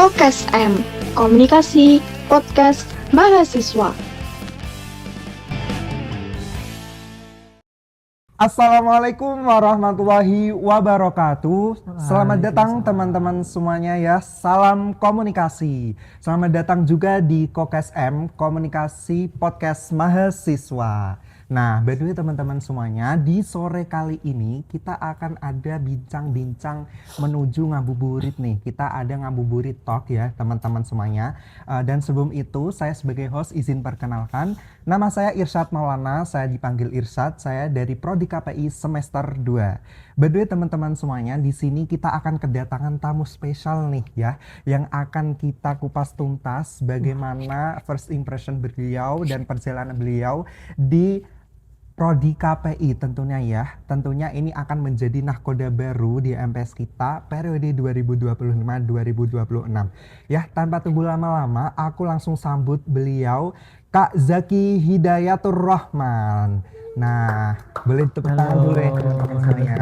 Kokes M, Komunikasi Podcast Mahasiswa. Assalamualaikum warahmatullahi wabarakatuh. Selamat datang teman-teman semuanya ya. Salam komunikasi. Selamat datang juga di Kokes M, Komunikasi Podcast Mahasiswa. Nah, by the way teman-teman semuanya, di sore kali ini kita akan ada bincang-bincang menuju ngabuburit nih. Kita ada ngabuburit talk ya teman-teman semuanya. Dan sebelum itu saya sebagai host izin perkenalkan. Nama saya Irsyad Maulana, saya dipanggil Irsyad, saya dari Prodi KPI semester 2. By the way teman-teman semuanya, di sini kita akan kedatangan tamu spesial nih ya, yang akan kita kupas tuntas bagaimana first impression beliau dan perjalanan beliau di Prodi KPI tentunya ya. Tentunya ini akan menjadi nahkoda baru di MPS kita periode 2025-2026. Ya, tanpa tunggu lama-lama, aku langsung sambut beliau, Kak Zaki Hidayatur Rahman. Nah, boleh tepuk tangan dulu ya teman-teman saya.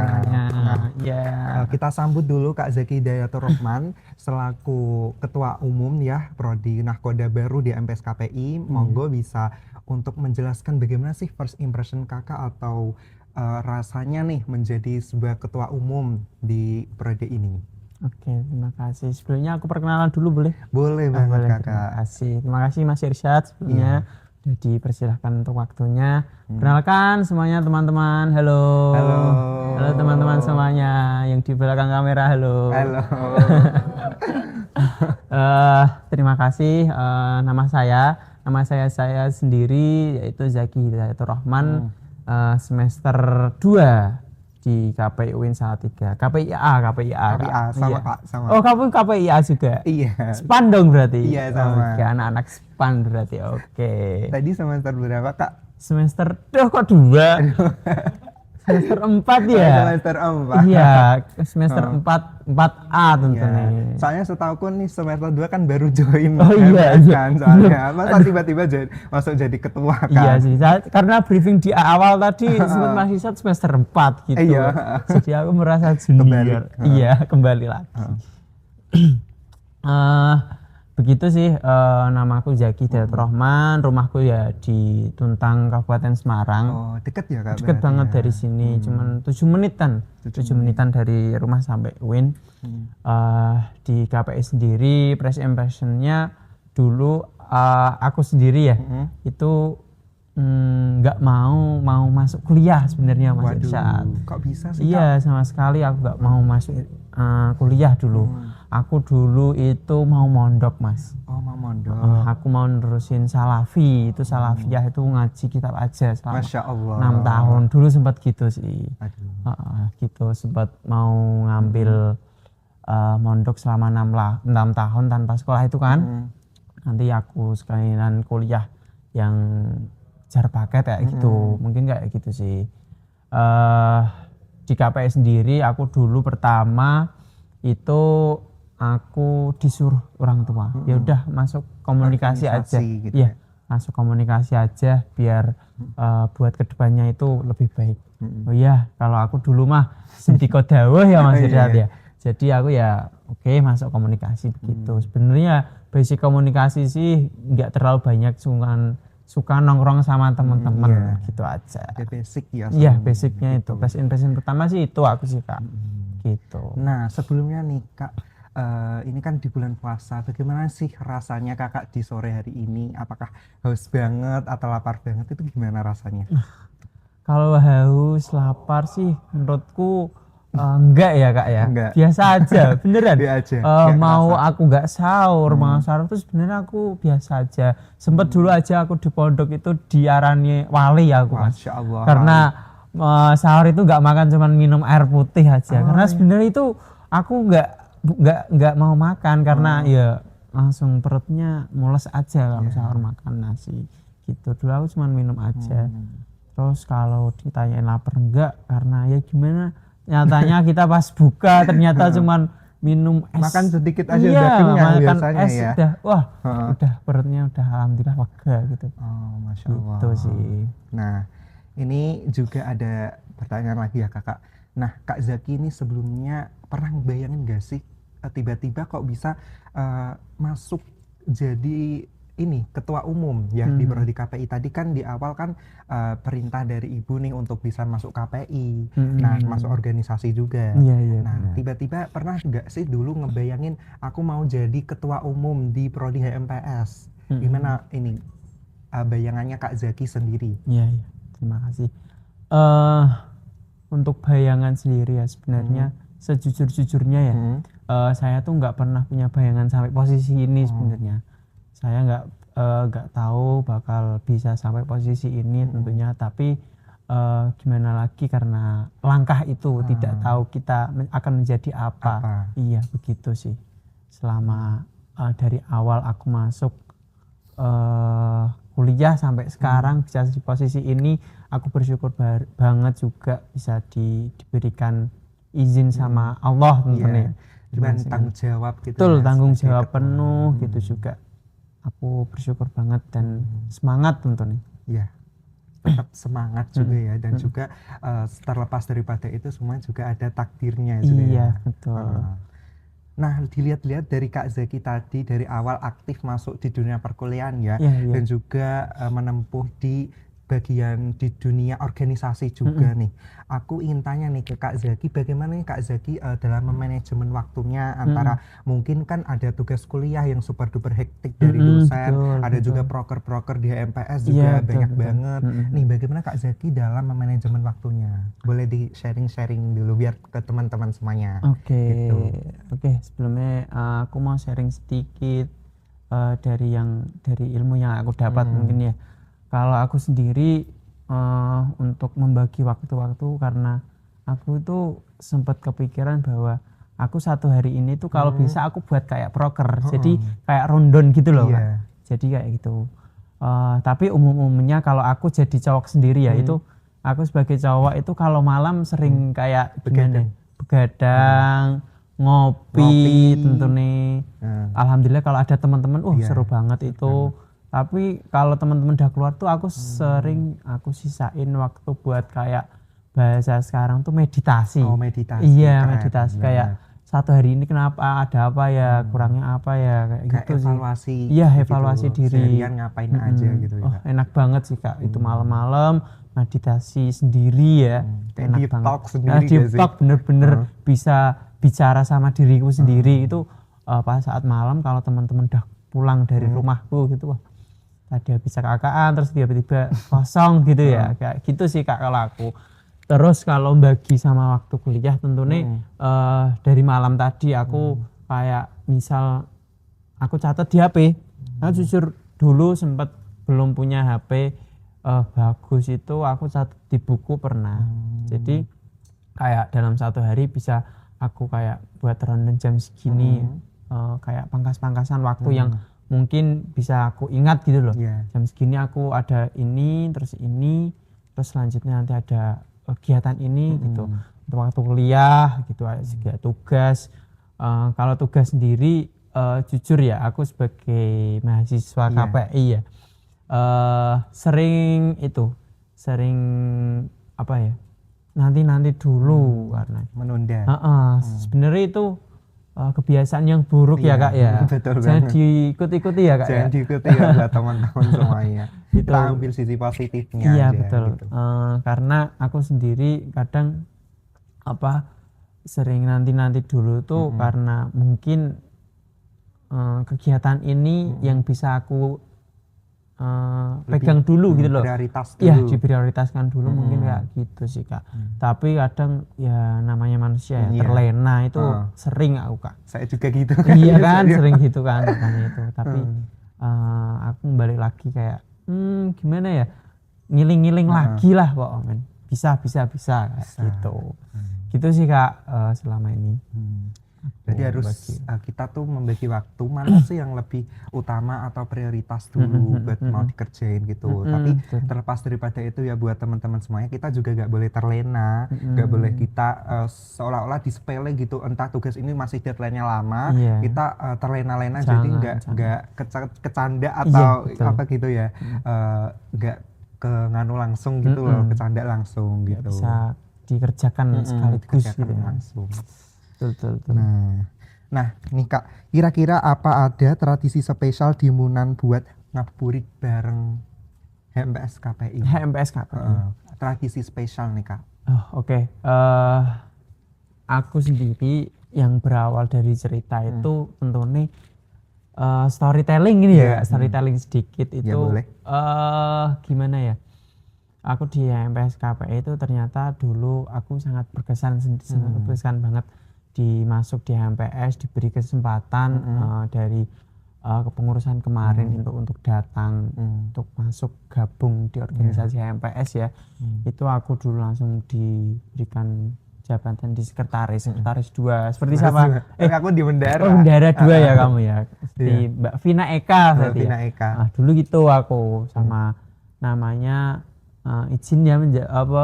Nah, kita sambut dulu Kak Zaki Hidayatur Rahman selaku Ketua Umum ya Prodi Nahkoda baru di MPS KPI. Monggo bisa untuk menjelaskan bagaimana sih first impression kakak atau rasanya nih menjadi sebuah ketua umum di prodi ini. Oke, terima kasih. Sebelumnya aku perkenalan dulu boleh? Boleh banget boleh, kakak. Terima kasih. Terima kasih Mas Irsyad sebelumnya. Sudah dipersilahkan untuk waktunya. Perkenalkan semuanya teman-teman. Halo. Halo. Halo teman-teman semuanya yang di belakang kamera. Halo. Halo. Terima kasih. Nama saya sendiri yaitu Zaki Hidayatur Rahman, semester 2 di KPI UIN Salatiga. KPIA sama iya. Kak, sama. Oh, kamu KPIA juga? Iya. SPAN dong berarti? Iya, sama. Oke, anak-anak SPAN berarti, oke. Tadi semester berapa Kak? Semester, kok 2? Semester 4 ya? Semester 4. Iya, semester 4A tentu Iya. nih. Soalnya setauku nih semester 2 kan baru join iya. kan soalnya. Masa tiba-tiba masuk jadi ketua kan? Iya sih, karena briefing di awal tadi sempat masih semester 4 gitu. Iya. Jadi aku merasa junior. Iya, kembali lagi. Begitu sih, namaku Zaki Hidayatur Rahman, rumahku ya di Tuntang, Kabupaten Semarang. Oh, deket ya Kak? Deket banget dari sini, cuman 7 menitan. 7 menitan dari rumah sampai UIN. Di KPI sendiri, first impression-nya dulu aku sendiri ya, itu nggak mau masuk kuliah sebenarnya Mas Irsyad. Kok bisa sih? Iya, sama sekali aku nggak mau masuk kuliah dulu. Aku dulu itu mau mondok Mas. Oh, mau mondok. Aku mau nerusin Salafi, itu Salafiyah itu ngaji kitab aja selama Masya Allah. 6 tahun. Dulu sempat gitu sih. Gitu, sempat mau ngambil mondok selama 6 tahun tanpa sekolah itu kan. Nanti aku sekalian kuliah yang jar paket kayak gitu. Mungkin kayak gitu sih. Di KPI sendiri aku dulu pertama itu aku disuruh orang tua, ya udah masuk komunikasi aja, gitu iya masuk komunikasi aja biar buat kedepannya itu lebih baik. Oh iya, kalau aku dulu mah sendiko dawuh ya Mas Irsyad ya. Jadi aku ya oke, masuk komunikasi begitu. Sebenarnya basic komunikasi sih nggak terlalu banyak, suka nongkrong sama teman-teman gitu aja. Basic ya. Iya, basicnya itu. First impression pertama sih itu aku sih Kak. Gitu. Nah, sebelumnya nih Kak, ini kan di bulan puasa, bagaimana sih rasanya kakak di sore hari ini? Apakah haus banget atau lapar banget, itu gimana rasanya? Kalau haus, lapar sih menurutku enggak ya Kak ya. Enggak. Biasa aja, beneran. Biasa aja. Mau aku enggak sahur, mau sahur tuh sebenarnya aku biasa aja. Sempet dulu aja aku di pondok itu diarani wali aku Mas. Masya Allah. Karena sahur itu enggak makan, cuman minum air putih aja. Karena sebenarnya itu aku enggak mau makan karena ya langsung perutnya mules aja kalau sahur makan nasi gitu. Dulu aku cuma minum aja. Terus kalau ditanyain lapar enggak, karena ya gimana, nyatanya kita pas buka ternyata cuma minum es. Makan sedikit aja udah kenyang biasanya es ya. Udah perutnya udah alhamdulillah lega gitu. Oh, Masya Allah. Gitu sih. Nah, ini juga ada pertanyaan lagi ya kakak. Nah, Kak Zaki ini sebelumnya pernah bayangin gak sih tiba-tiba kok bisa masuk jadi ini ketua umum ya di Prodi KPI tadi kan di awal kan perintah dari ibu nih untuk bisa masuk KPI, nah masuk organisasi juga. Iya, Nah benar. tiba-tiba pernah nggak sih dulu ngebayangin aku mau jadi ketua umum di Prodi HMPS? Gimana ini bayangannya Kak Zaki sendiri? Iya, terima kasih. Untuk bayangan sendiri ya sebenarnya sejujur-jujurnya ya, saya tuh nggak pernah punya bayangan sampai posisi ini sebenarnya. Saya nggak tahu bakal bisa sampai posisi ini tentunya, tapi gimana lagi karena langkah itu tidak tahu kita akan menjadi apa. Iya begitu sih. Selama dari awal aku masuk kuliah sampai sekarang bisa di posisi ini, aku bersyukur banget juga bisa diberikan izin sama Allah tentunya. Cuman tanggung jawab gitu. Betul, ya, tanggung sebagai jawab ketua. penuh gitu juga. Aku bersyukur banget dan semangat tentunya. Ya, tetap semangat juga ya, dan juga terlepas daripada itu semua juga ada takdirnya juga ya. Iya, betul. Nah, dilihat-lihat dari Kak Zaki tadi dari awal aktif masuk di dunia perkuliahan ya, Iya. dan juga menempuh di bagian di dunia organisasi juga nih. Aku ingin tanya nih ke Kak Zaki, bagaimana nih Kak Zaki dalam memanajemen waktunya antara mungkin kan ada tugas kuliah yang super duper hektik dari dosen, ada juga proker-proker di HMPS juga banyak banget. Nih, bagaimana Kak Zaki dalam memanajemen waktunya? Boleh di sharing-sharing dulu biar ke teman-teman semuanya. Oke, sebelumnya aku mau sharing sedikit dari ilmu yang aku dapat mungkin ya. Kalau aku sendiri untuk membagi waktu-waktu, karena aku itu sempat kepikiran bahwa aku satu hari ini tuh kalau bisa aku buat kayak proker, jadi kayak rundown gitu loh Kak. Jadi kayak gitu. Tapi umumnya kalau aku jadi cowok sendiri ya, itu aku sebagai cowok itu kalau malam sering kayak begadang, ngopi tentunya. Alhamdulillah kalau ada teman-teman seru banget itu. Tapi kalau teman-teman udah keluar tuh aku sering aku sisain waktu buat kayak bahasa sekarang tuh meditasi. Meditasi. Iya, meditasi kayak satu hari ini kenapa, ada apa ya, kurangnya apa ya, kayak gitu evaluasi. sih. Iya, evaluasi gitu, diri. Seharian ngapain aja gitu ya. Enak banget sih Kak. Itu malam-malam meditasi sendiri ya. Enak deep banget. talk sendiri Deep talk bener-bener bisa bicara sama diriku sendiri. Itu pas saat malam kalau teman-teman udah pulang dari rumahku gitu, wah tadi bisa kakaan terus tiba-tiba kosong gitu ya, kayak gitu sih Kak kalau aku. Terus kalau bagi sama waktu kuliah tentunya dari malam tadi aku kayak misal aku catat di HP. Nah, jujur dulu sempat belum punya HP bagus, itu aku catat di buku pernah. Jadi kayak dalam satu hari bisa aku kayak buat rundown jam segini, kayak pangkas-pangkasan waktu yang mungkin bisa aku ingat gitu loh. Jam segini aku ada ini, terus selanjutnya nanti ada kegiatan ini gitu. Untuk waktu kuliah gitu, juga tugas. Kalau tugas sendiri jujur ya, aku sebagai mahasiswa KPI ya, sering apa ya, nanti dulu karena menunda. Sebenarnya itu kebiasaan yang buruk ya Kak ya. Betul Jangan banget. diikuti ya Kak. Jangan diikuti ya buat teman-teman semuanya. Kita ambil sisi positifnya iya, aja. betul. Gitu. Karena aku sendiri kadang sering nanti dulu tuh karena mungkin kegiatan ini yang bisa aku pegang dulu gitu loh. Prioritas dulu. Iya, diprioritaskan dulu mungkin kayak gitu sih Kak. Tapi kadang ya namanya manusia ya, terlena itu sering aku Kak. Saya juga gitu. Iya kan, sering gitu kan makanya itu. Tapi aku balik lagi kayak gimana ya, ngiling-ngiling lagi lah kok men. Bisa gitu. Gitu sih Kak selama ini. Jadi harus kita tuh membagi waktu mana sih yang lebih utama atau prioritas dulu buat mau dikerjain gitu. Tapi terlepas daripada itu ya buat teman-teman semuanya, kita juga gak boleh terlena, gak boleh kita seolah-olah disepele gitu. Entah tugas ini masih deadline-nya lama, kita terlena-lena jadi nggak kecanda atau apa gitu ya, nggak ke nganu langsung gitu loh, kecanda langsung gitu. Bisa dikerjakan sekaligus gitu langsung. Betul. Nah, Nah, nih Kak, kira-kira apa ada tradisi spesial di Munan buat ngabuburit bareng HMPS KPI? HMPS KPI. Tradisi spesial nih Kak. Oh, oke. Aku sendiri yang berawal dari cerita itu tentunya storytelling ini ya, storytelling sedikit itu. Ya, boleh. Gimana ya? Aku di HMPS KPI itu ternyata dulu aku sangat berkesan banget masuk di HMPS, diberi kesempatan dari kepengurusan kemarin untuk datang untuk masuk gabung di organisasi HMPS ya. Itu aku dulu langsung diberikan jabatan di sekretaris 2 seperti siapa? Aku di bendara. Oh, bendara 2 ya kamu ya. Seperti Mbak Vina Eka berarti. Vina Eka. Nah, dulu gitu aku sama namanya izin ya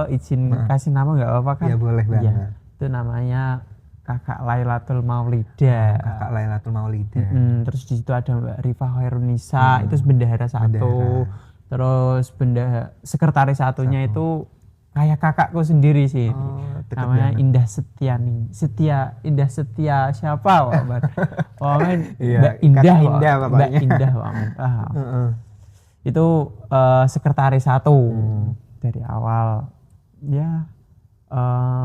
izin kasih nama nggak apa-apa kan? Iya, boleh banget. Ya, itu namanya Kakak Lailatul Maulida. Kakak Lailatul Maulida. Terus di situ ada Mbak Rifa Khairunisa, itu bendahara 1. Terus sekretaris 1-nya itu kayak kakakku sendiri sih. Namanya Indah Indah Setia siapa Pak? Mbak Indah pokoknya. Mbak Indah Pak. Itu sekretaris 1 dari awal ya,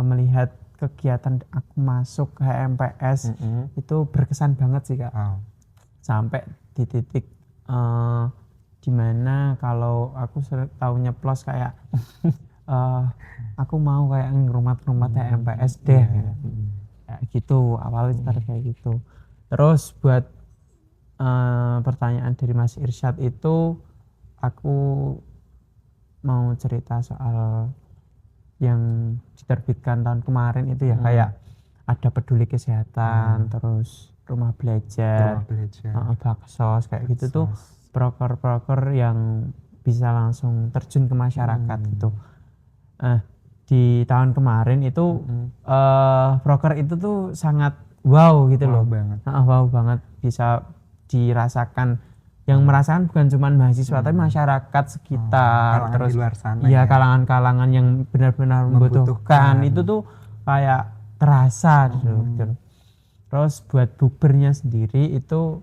melihat kegiatan aku masuk HMPS itu berkesan banget sih Kak. Sampai di titik dimana kalau aku tahu nyeplos kayak aku mau kayak ngerumat HMPS deh kayak gitu awalnya kayak gitu. Terus buat pertanyaan dari Mas Irsyad itu, aku mau cerita soal yang diterbitkan tahun kemarin itu ya, kayak ada peduli kesehatan, terus rumah belajar, baksos kayak gitu tuh, proker-proker yang bisa langsung terjun ke masyarakat gitu. Di tahun kemarin itu proker itu tuh sangat wow gitu loh. Wow banget, bisa dirasakan. Yang merasakan bukan cuma mahasiswa tapi masyarakat sekitar, terus di luar sana ya kalangan-kalangan yang benar-benar membutuhkan itu tuh kayak terasa gitu. Terus buat bukbernya sendiri itu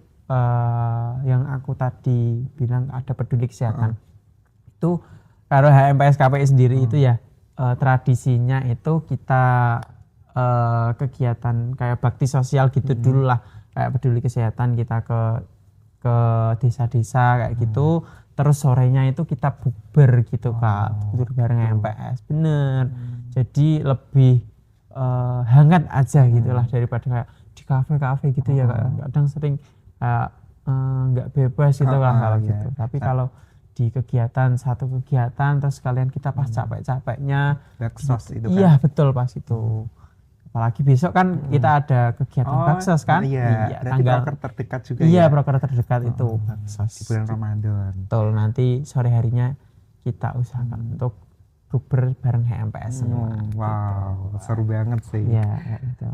yang aku tadi bilang ada peduli kesehatan. Itu kalau HMPS KPI sendiri itu ya tradisinya itu kita kegiatan kayak bakti sosial gitu dulu lah, kayak peduli kesehatan kita ke desa-desa kayak gitu. Terus sorenya itu kita bukber gitu Kak, bukber bareng HMPS bener. Jadi lebih hangat aja gitulah daripada kayak di kafe-kafe gitu ya Kak. Kadang sering nggak bebas gitu kalau gitu. Tapi kalau di satu kegiatan terus kalian kita pas capek-capeknya baksos itu kan. Iya betul, pas itu. Apalagi besok kan kita ada kegiatan baksos kan? Iya, tanggal proker terdekat juga iya, ya. proker terdekat itu baksos Di bulan Ramadan. Betul, nanti sore harinya kita usahakan untuk bukber bareng HMPS semua. Wow, gitu. Seru banget sih. Iya, gitu.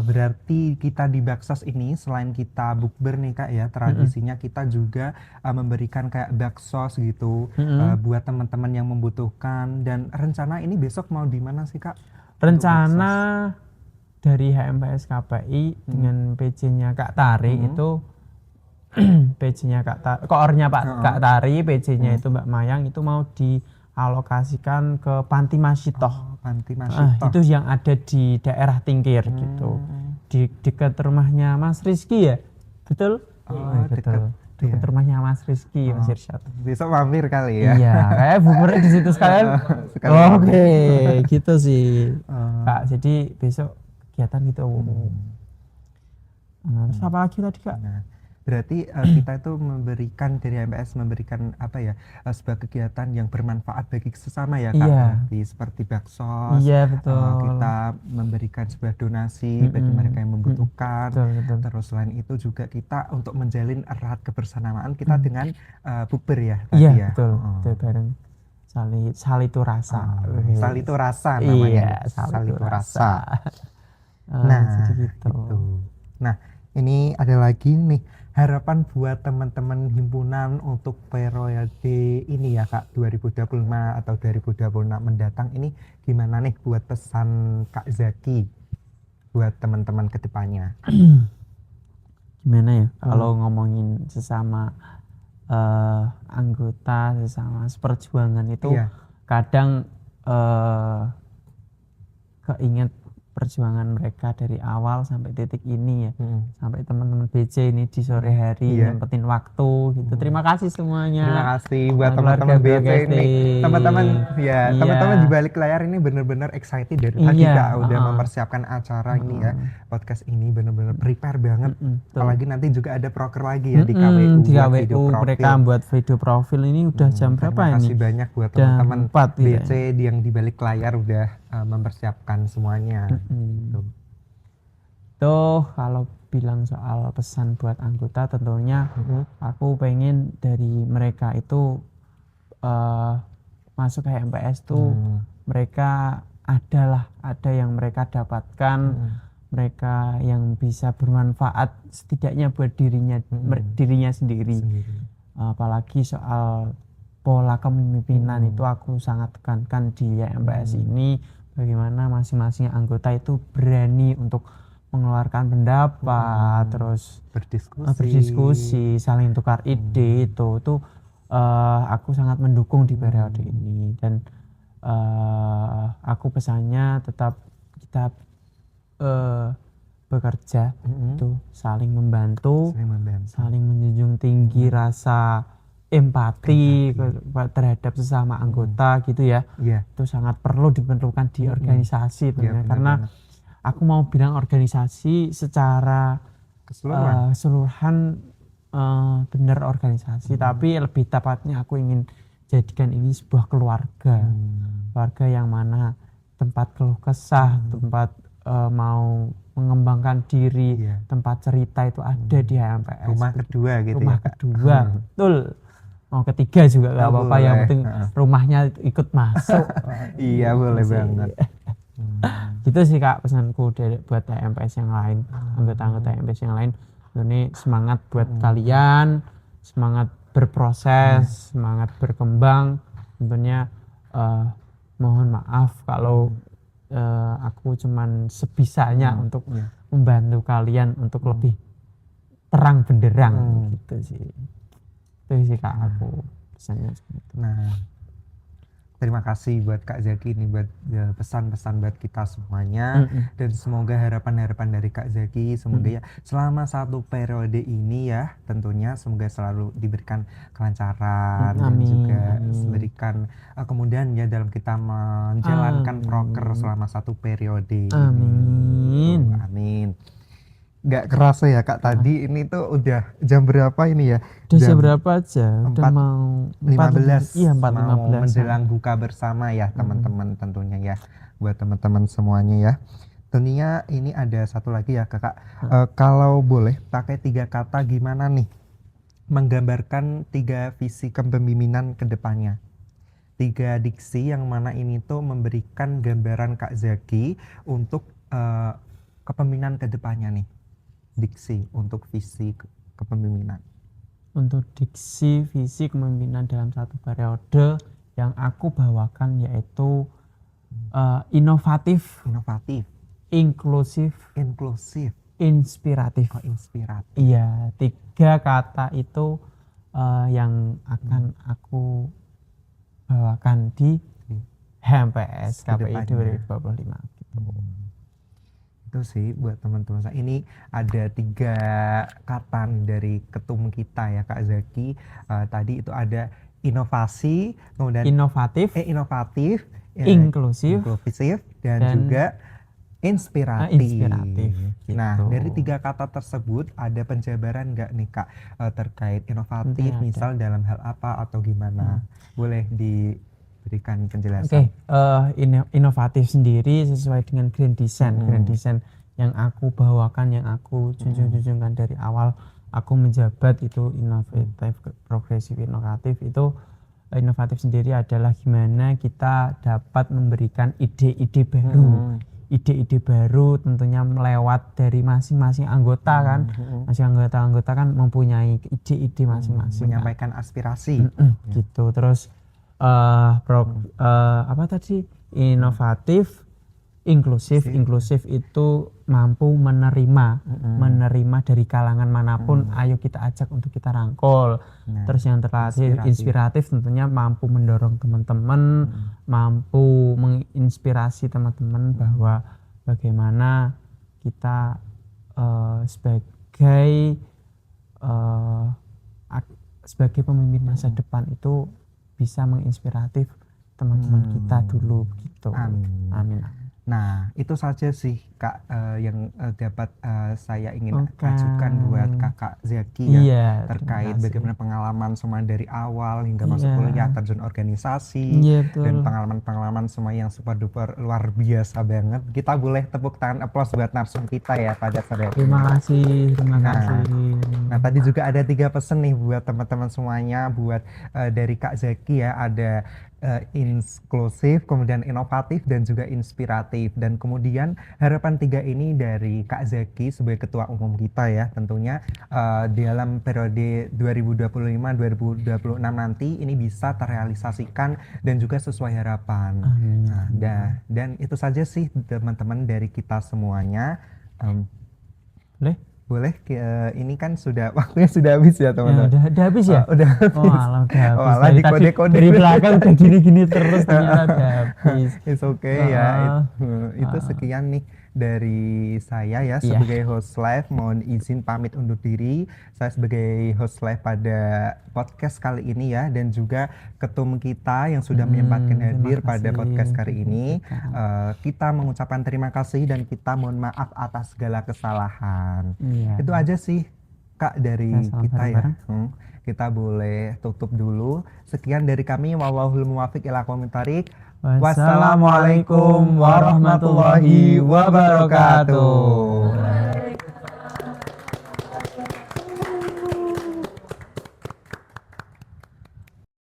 Berarti kita di baksos ini selain kita bukber nih Kak ya, tradisinya kita juga memberikan kayak baksos gitu buat teman-teman yang membutuhkan. Dan rencana ini besok mau di mana sih Kak? Rencana dari HMPS KPI dengan PJ-nya Kak Tari itu PJ-nya koornya Kak Tari, PJ-nya itu Mbak Mayang, itu mau dialokasikan ke Panti Masitoh. Panti Masitoh. Itu yang ada di daerah Tingkir gitu. Di dekat rumahnya Mas Rizky ya? Betul? Betul. Dekat rumahnya Mas Rizky, Mas Irsyad. Besok mampir kali ya. Iya, kayak buburnya di situ sekalian. Oke, gitu sih. Kak, jadi besok kegiatan gitu. Terus apa lagi tadi Kak? Berarti kita itu memberikan dari HMPS memberikan apa ya, sebuah kegiatan yang bermanfaat bagi sesama ya Kak. Iya. Seperti baksos. Iya betul. Kita memberikan sebuah donasi bagi mereka yang membutuhkan. Betul. Terus selain itu juga kita untuk menjalin erat kebersamaan kita dengan bukber ya tadi iya, ya. Betul. Betul bareng. Salitu rasa. Salitu rasa namanya. Iya, salitu rasa. Nah, gitu. Nah, ini ada lagi nih harapan buat teman-teman himpunan untuk periode ini ya Kak, 2025 atau 2026 mendatang ini gimana nih buat pesan Kak Zaki buat teman-teman ke depannya? gimana ya kalau ngomongin sesama anggota, sesama seperjuangan itu Iya. kadang keinget perjuangan mereka dari awal sampai titik ini ya, sampai teman-teman BC ini di sore hari Iya. nyempetin waktu gitu. Terima kasih semuanya. Terima kasih buat keluarga teman-teman BC ini. Broadcasting. Teman-teman ya, Iya. teman-teman di balik layar ini bener-bener excited dari tadi Iya, Kak udah mempersiapkan acara ini ya. Podcast ini bener-bener prepare banget. Betul. Apalagi nanti juga ada proker lagi ya di KWU di buat KWU video profil. mereka buat video profil ini udah jam berapa Terima kasih ini? banyak buat Jam teman-teman 4 gitu ya. BC yang di balik layar udah mempersiapkan semuanya. Gitu. Tuh kalau bilang soal pesan buat anggota tentunya aku pengen dari mereka itu masuk ke MPS tuh mereka ada yang mereka dapatkan, mereka yang bisa bermanfaat setidaknya buat dirinya sendiri. Apalagi soal pola kepemimpinan itu aku sangat tekankan di MPS ini, bagaimana masing-masing anggota itu berani untuk mengeluarkan pendapat, terus berdiskusi, saling tukar ide. Itu aku sangat mendukung di periode ini, dan aku pesannya tetap kita bekerja itu saling membantu, saling menjunjung tinggi rasa empati terhadap sesama anggota gitu ya. Itu sangat perlu diperlukan di organisasi karena aku mau bilang organisasi secara keseluruhan benar organisasi, tapi lebih tepatnya aku ingin jadikan ini sebuah keluarga yang mana tempat keluh kesah, tempat mau mengembangkan diri, tempat cerita itu ada di HMPS. Rumah kedua gitu rumah ya Kak? kedua, betul. Mau ketiga juga gak apa-apa, yang penting rumahnya ikut masuk. Iya boleh banget. Gitu sih Kak pesanku buat HMPS yang lain, anggota-anggota HMPS yang lain. Ini semangat buat kalian, semangat berproses, semangat berkembang. Tentunya mohon maaf kalau aku cuman sebisanya untuk membantu kalian untuk lebih terang benderang gitu sih. Itu sih Kak aku pesannya seperti itu. Nah, terima kasih buat Kak Zaki ini buat pesan-pesan buat kita semuanya, dan semoga harapan-harapan dari Kak Zaki semoga ya selama satu periode ini ya tentunya semoga selalu diberikan kelancaran dan juga diberikan kemudahan ya dalam kita menjalankan proker selama satu periode. Amin. Amin. Nggak kerasa ya Kak tadi ini tuh udah jam berapa ini ya? Udah jam berapa aja? Udah mau 15. Iya, 4.15. Mau menjelang buka bersama ya teman-teman tentunya ya. Buat teman-teman semuanya ya. Tentunya ini ada satu lagi ya Kakak. Kalau boleh pakai 3 kata gimana nih menggambarkan 3 visi kepemimpinan ke depannya. 3 diksi yang mana ini tuh memberikan gambaran Kak Zaki untuk kepemimpinan ke depannya nih. Diksi untuk visi kepemimpinan. Untuk diksi visi kepemimpinan dalam satu periode yang aku bawakan yaitu inovatif, inklusif, inspiratif. Iya, 3 kata itu yang akan aku bawakan di HMPS KPI 2025 gitu. Itu sih buat teman-teman saya. Ini ada 3 kata nih dari ketum kita ya Kak Zaki. Tadi itu ada inovasi, kemudian inovatif, inklusif, dan juga inspiratif. Gitu. Nah, dari 3 kata tersebut ada penjabaran nggak nih Kak terkait inovatif, misal dalam hal apa atau gimana? Boleh diberikan penjelasan. Inovatif sendiri sesuai dengan Grand Design. Grand Design yang aku bawakan, yang aku junjung-junjungkan dari awal aku menjabat itu inovatif, progresif, inovatif. Itu inovatif sendiri adalah gimana kita dapat memberikan ide-ide baru. Ide-ide baru tentunya melewat dari masing-masing anggota kan. Masing anggota kan mempunyai ide-ide masing-masing. Menyampaikan aspirasi. Gitu. Terus apa tadi? Inovatif, inklusif itu mampu menerima dari kalangan manapun. Ayo kita ajak untuk kita rangkul. Terus yang terakhir inspiratif tentunya mampu mendorong teman-teman, mampu menginspirasi teman-teman bahwa bagaimana kita sebagai pemimpin masa depan itu bisa menginspiratif teman-teman kita dulu gitu. Amin. Nah, itu saja sih Kak yang dapat saya ingin ajukan buat Kakak Zaki ya, terkait bagaimana pengalaman semua dari awal hingga masuk kuliah, terjun organisasi, dan pengalaman-pengalaman semua yang super duper luar biasa banget. Kita boleh tepuk tangan applause buat narsum kita ya pada sore. Terima kasih. Nah, tadi juga ada 3 pesan nih buat teman-teman semuanya, buat dari Kak Zaki ya, ada inklusif, kemudian inovatif, dan juga inspiratif. Dan kemudian harapan 3 ini dari Kak Zaki sebagai ketua umum kita ya, tentunya dalam periode 2025-2026 nanti ini bisa terrealisasikan dan juga sesuai harapan. Dan itu saja sih teman-teman dari kita semuanya. Boleh ini kan sudah waktunya sudah habis ya teman-teman. Udah habis ya? Udah habis. Udah habis. Di kode-kode dari belakang udah gini-gini terus ternyata udah habis. It's okay ya. Itu sekian nih dari saya ya sebagai host live. Mohon izin pamit undur diri. Saya sebagai host live pada podcast kali ini ya, dan juga ketum kita yang sudah menyempatkan hadir pada podcast kali ini. Kita mengucapkan terima kasih dan kita mohon maaf atas segala kesalahan. Itu aja sih Kak dari kita ya. Kita boleh tutup dulu. Sekian dari kami. Wallahul muwaffiq ila aqwamit thoriq. Wassalamualaikum warahmatullahi wabarakatuh.